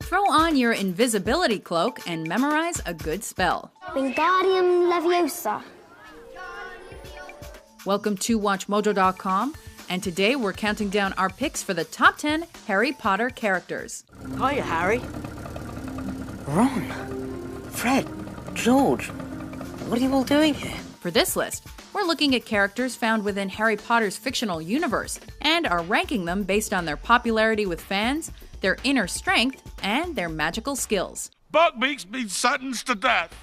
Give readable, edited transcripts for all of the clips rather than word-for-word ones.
Throw on your invisibility cloak and memorize a good spell. Wingardium Leviosa. Welcome to WatchMojo.com, and today we're counting down our picks for the top 10 Harry Potter characters. Hiya, Harry. Ron, Fred, George, what are you all doing here? For this list, we're looking at characters found within Harry Potter's fictional universe and are ranking them based on their popularity with fans, their inner strength, and their magical skills. Buckbeak's been sentenced to death.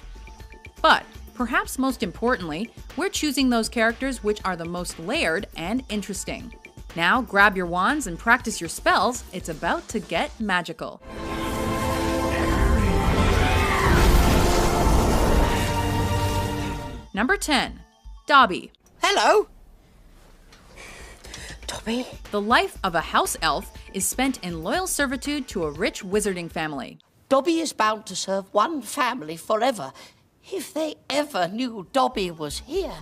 But perhaps most importantly, we're choosing those characters which are the most layered and interesting. Now grab your wands and practice your spells. It's about to get magical. Number 10, Dobby. Hello. Dobby? The life of a house elf is spent in loyal servitude to a rich wizarding family. Dobby is bound to serve one family forever. If they ever knew Dobby was here.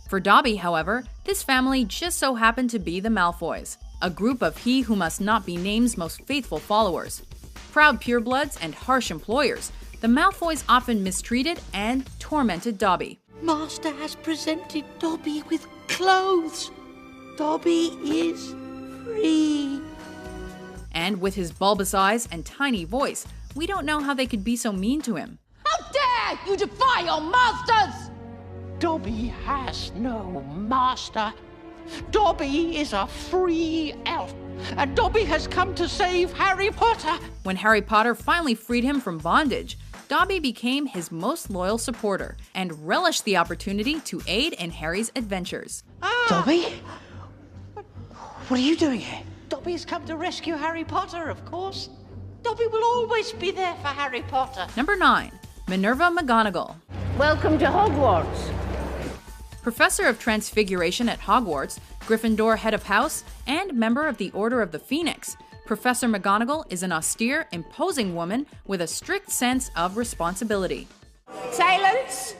For Dobby, however, this family just so happened to be the Malfoys, a group of he who must not be named's most faithful followers. Proud purebloods and harsh employers, the Malfoys often mistreated and tormented Dobby. Master has presented Dobby with clothes. Dobby is free. And with his bulbous eyes and tiny voice, we don't know how they could be so mean to him. How dare you defy your masters! Dobby has no master. Dobby is a free elf, and Dobby has come to save Harry Potter. When Harry Potter finally freed him from bondage, Dobby became his most loyal supporter and relished the opportunity to aid in Harry's adventures. Dobby? What are you doing here? Dobby's come to rescue Harry Potter, of course. Dobby will always be there for Harry Potter. Number 9, Minerva McGonagall. Welcome to Hogwarts. Professor of Transfiguration at Hogwarts, Gryffindor head of house, and member of the Order of the Phoenix, Professor McGonagall is an austere, imposing woman with a strict sense of responsibility. Silence!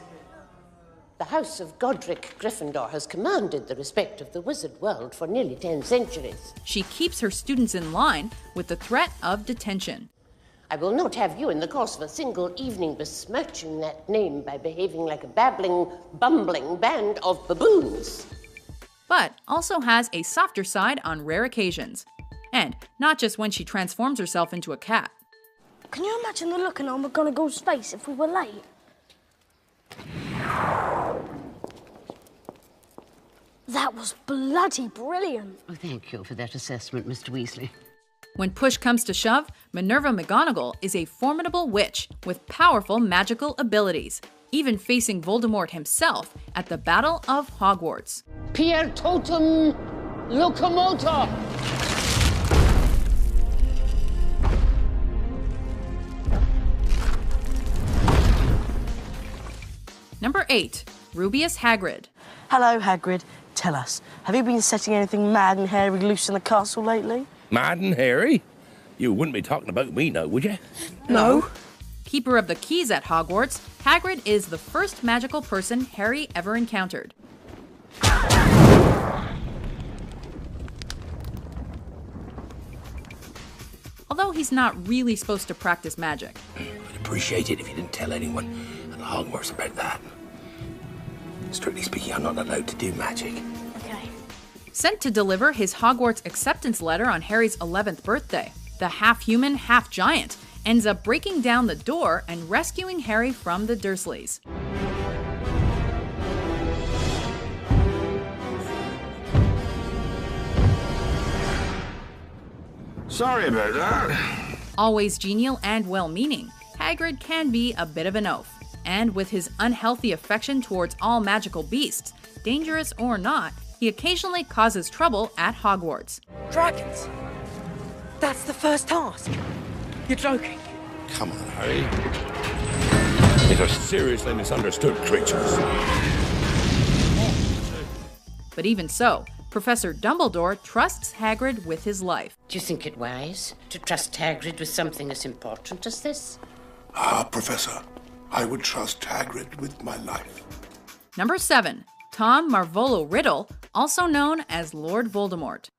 The House of Godric Gryffindor has commanded the respect of the wizard world for nearly 10 centuries. She keeps her students in line with the threat of detention. I will not have you in the course of a single evening besmirching that name by behaving like a babbling, bumbling band of baboons. But also has a softer side on rare occasions. And not just when she transforms herself into a cat. Can you imagine the look on McGonagall's face if we were late? That was bloody brilliant. Oh, thank you for that assessment, Mr. Weasley. When push comes to shove, Minerva McGonagall is a formidable witch with powerful magical abilities, even facing Voldemort himself at the Battle of Hogwarts. Pier totum locomotor. Number 8, Rubeus Hagrid. Hello, Hagrid. Tell us, have you been setting anything mad and hairy loose in the castle lately? Mad and hairy? You wouldn't be talking about me now, would you? No. Keeper of the keys at Hogwarts, Hagrid is the first magical person Harry ever encountered. Although he's not really supposed to practice magic. I'd appreciate it if you didn't tell anyone at Hogwarts about that. Strictly speaking, I'm not allowed to do magic. Okay. Sent to deliver his Hogwarts acceptance letter on Harry's 11th birthday, the half-human, half-giant ends up breaking down the door and rescuing Harry from the Dursleys. Sorry about that. Always genial and well-meaning, Hagrid can be a bit of an oaf. And with his unhealthy affection towards all magical beasts, dangerous or not, he occasionally causes trouble at Hogwarts. Dragons? That's the first task? You're joking? Come on, Harry. These are seriously misunderstood creatures. But even so, Professor Dumbledore trusts Hagrid with his life. Do you think it wise to trust Hagrid with something as important as this? Professor, I would trust Hagrid with my life. Number 7, Tom Marvolo Riddle, also known as Lord Voldemort.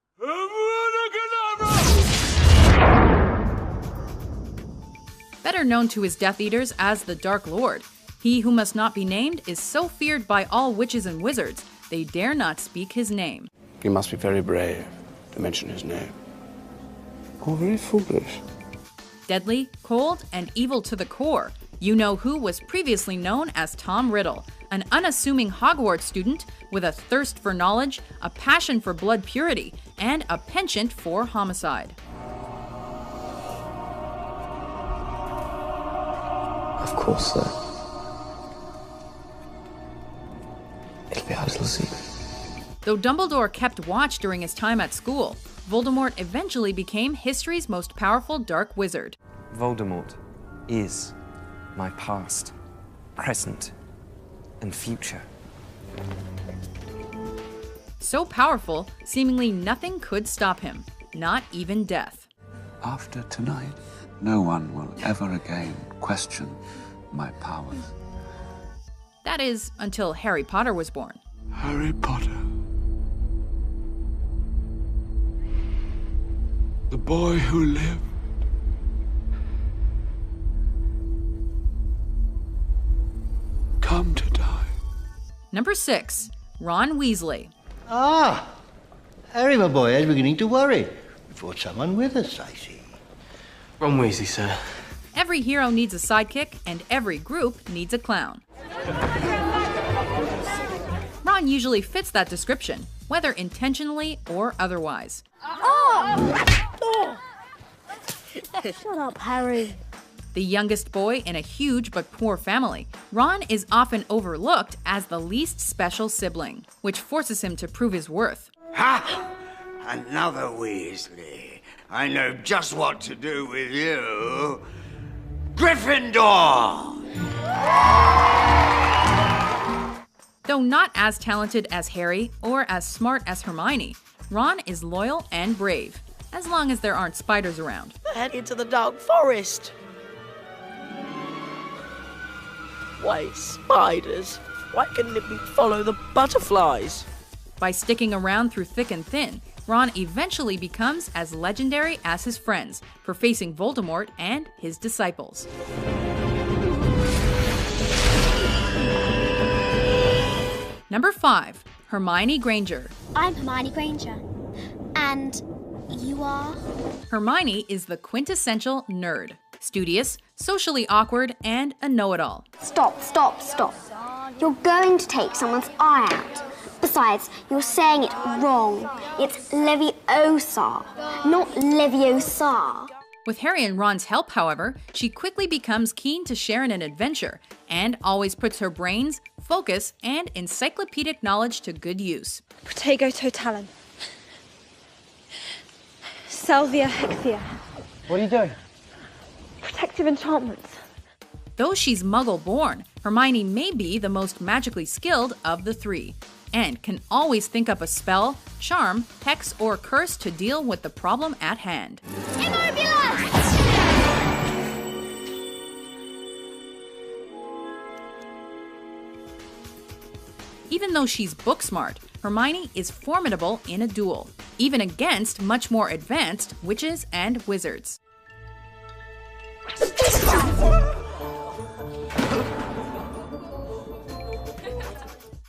Better known to his Death Eaters as the Dark Lord, he who must not be named is so feared by all witches and wizards, they dare not speak his name. You must be very brave to mention his name. Or very foolish. Deadly, cold, and evil to the core, You-Know-Who was previously known as Tom Riddle, an unassuming Hogwarts student with a thirst for knowledge, a passion for blood purity, and a penchant for homicide. Of course, sir. It'll be our little secret. Though Dumbledore kept watch during his time at school, Voldemort eventually became history's most powerful dark wizard. Voldemort is my past, present, and future. So powerful, seemingly nothing could stop him, not even death. After tonight, no one will ever again question my powers. That is, until Harry Potter was born. Harry Potter. The boy who lived. Come to die. Number 6. Ron Weasley. Ah, Harry, my boy, I was beginning to worry. We brought someone with us, I see. Ron Weasley, sir. Every hero needs a sidekick, and every group needs a clown. Ron usually fits that description, whether intentionally or otherwise. Shut up, Harry. The youngest boy in a huge but poor family, Ron is often overlooked as the least special sibling, which forces him to prove his worth. Ha! Another Weasley. I know just what to do with you. Gryffindor! Though not as talented as Harry or as smart as Hermione, Ron is loyal and brave, as long as there aren't spiders around. Head into the dark forest. Wait, spiders? Why couldn't it be follow the butterflies? By sticking around through thick and thin, Ron eventually becomes as legendary as his friends for facing Voldemort and his disciples. Number 5. Hermione Granger. I'm Hermione Granger. And you are? Hermione is the quintessential nerd. Studious, socially awkward, and a know-it-all. Stop. You're going to take someone's eye out. Besides, you're saying it wrong. It's Leviosa, not Leviosa. With Harry and Ron's help, however, she quickly becomes keen to share in an adventure and always puts her brains, focus, and encyclopedic knowledge to good use. Protego totalum. Salvia hexia. What are you doing? Protective enchantments. Though she's Muggle-born, Hermione may be the most magically skilled of the three, and can always think up a spell, charm, hex, or curse to deal with the problem at hand. Even though she's book-smart, Hermione is formidable in a duel, even against much more advanced witches and wizards.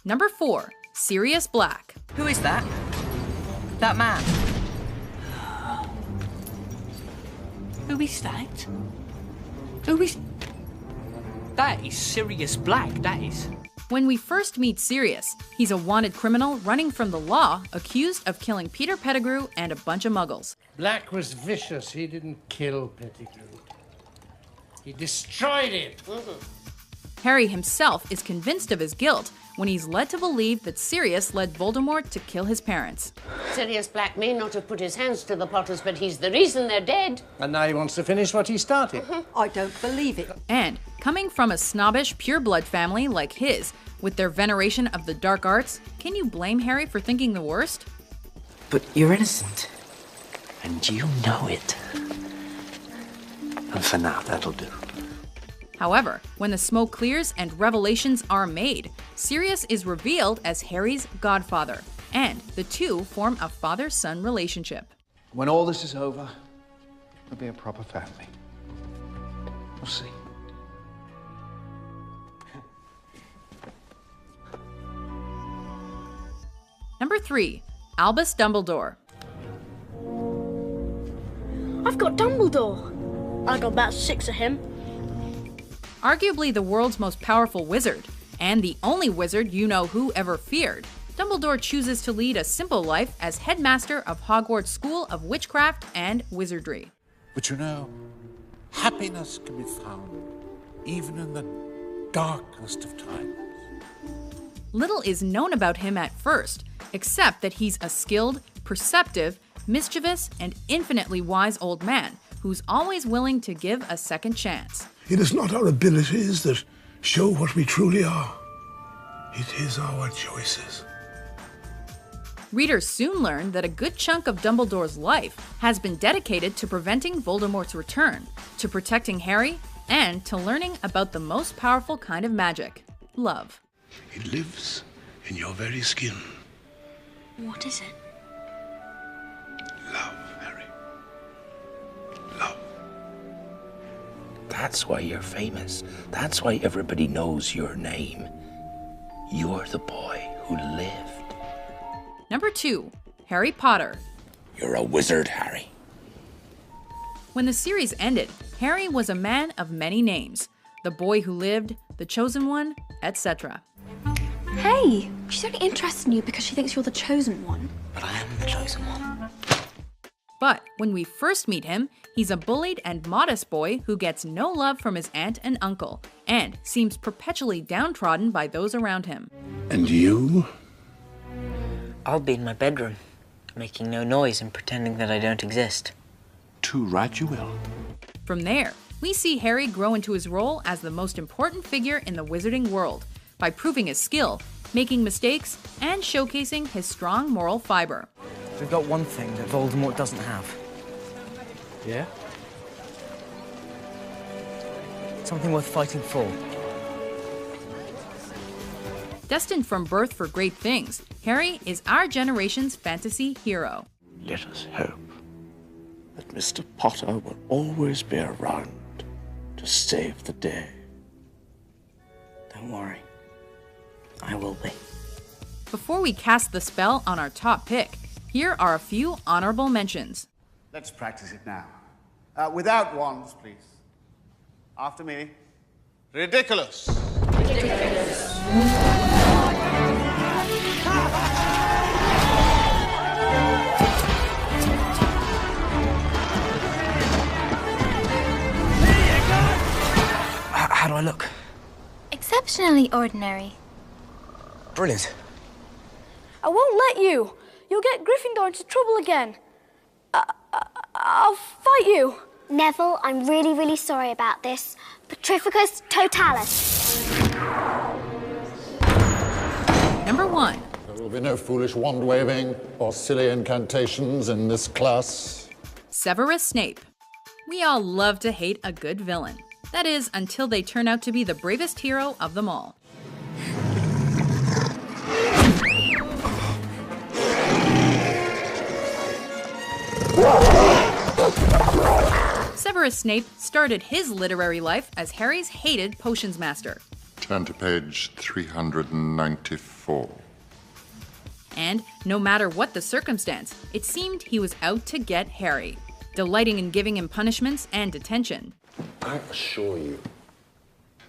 Number 4. Sirius Black. Who is that? That man? Who is that? Who is... That is Sirius Black, that is. When we first meet Sirius, he's a wanted criminal running from the law, accused of killing Peter Pettigrew and a bunch of muggles. Black was vicious. He didn't kill Pettigrew. He destroyed it. Harry himself is convinced of his guilt when he's led to believe that Sirius led Voldemort to kill his parents. Sirius Black may not have put his hands to the Potters, but he's the reason they're dead. And now he wants to finish what he started. I don't believe it. And coming from a snobbish, pure-blood family like his, with their veneration of the dark arts, can you blame Harry for thinking the worst? But you're innocent. And you know it. And for now, that'll do. However, when the smoke clears and revelations are made, Sirius is revealed as Harry's godfather, and the two form a father-son relationship. When all this is over, we'll be a proper family. We'll see. Number 3. Albus Dumbledore. I've got Dumbledore. I got about 6 of him. Arguably the world's most powerful wizard, and the only wizard you know who ever feared, Dumbledore chooses to lead a simple life as headmaster of Hogwarts School of Witchcraft and Wizardry. But you know, happiness can be found even in the darkest of times. Little is known about him at first, except that he's a skilled, perceptive, mischievous, and infinitely wise old man who's always willing to give a second chance. It is not our abilities that show what we truly are. It is our choices. Readers soon learn that a good chunk of Dumbledore's life has been dedicated to preventing Voldemort's return, to protecting Harry, and to learning about the most powerful kind of magic, love. It lives in your very skin. What is it? Love, Harry. Love. That's why you're famous. That's why everybody knows your name. You're the boy who lived. Number 2. Harry Potter. You're a wizard, Harry. When the series ended, Harry was a man of many names. The boy who lived, the chosen one, etc. Hey, she's only interested in you because she thinks you're the chosen one. But I am the chosen one. But when we first meet him, he's a bullied and modest boy who gets no love from his aunt and uncle, and seems perpetually downtrodden by those around him. And you? I'll be in my bedroom, making no noise and pretending that I don't exist. Too right you will. From there, we see Harry grow into his role as the most important figure in the wizarding world, by proving his skill, making mistakes, and showcasing his strong moral fiber. We've got one thing that Voldemort doesn't have. Yeah? Something worth fighting for. Destined from birth for great things, Harry is our generation's fantasy hero. Let us hope that Mr. Potter will always be around to save the day. Don't worry. I will be. Before we cast the spell on our top pick, here are a few honorable mentions. Let's practice it now. Without wands, please. After me. Ridiculous. Ridiculous. How do I look? Exceptionally ordinary. Brilliant. I won't let you. You'll get Gryffindor into trouble again. I'll fight you. Neville, I'm really, really sorry about this. Petrificus Totalis. Number 1. There will be no foolish wand-waving or silly incantations in this class. Severus Snape. We all love to hate a good villain. That is, until they turn out to be the bravest hero of them all. Severus Snape started his literary life as Harry's hated potions master. Turn to page 394. And no matter what the circumstance, it seemed he was out to get Harry, delighting in giving him punishments and detention. I assure you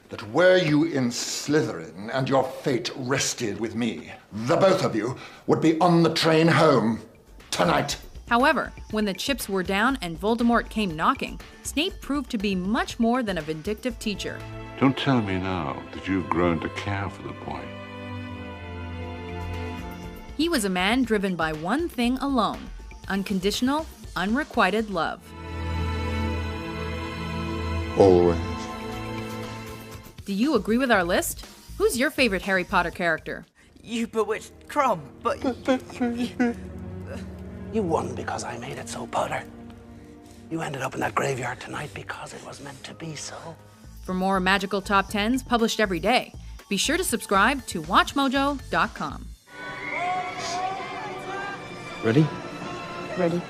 that were you in Slytherin and your fate rested with me, the both of you would be on the train home tonight. However, when the chips were down and Voldemort came knocking, Snape proved to be much more than a vindictive teacher. Don't tell me now that you've grown to care for the boy. He was a man driven by one thing alone: unconditional, unrequited love. Always. Do you agree with our list? Who's your favorite Harry Potter character? You bewitched Krum, but You won because I made it so, Potter. You ended up in that graveyard tonight because it was meant to be so. For more magical top 10s published every day, be sure to subscribe to WatchMojo.com. Ready? Ready.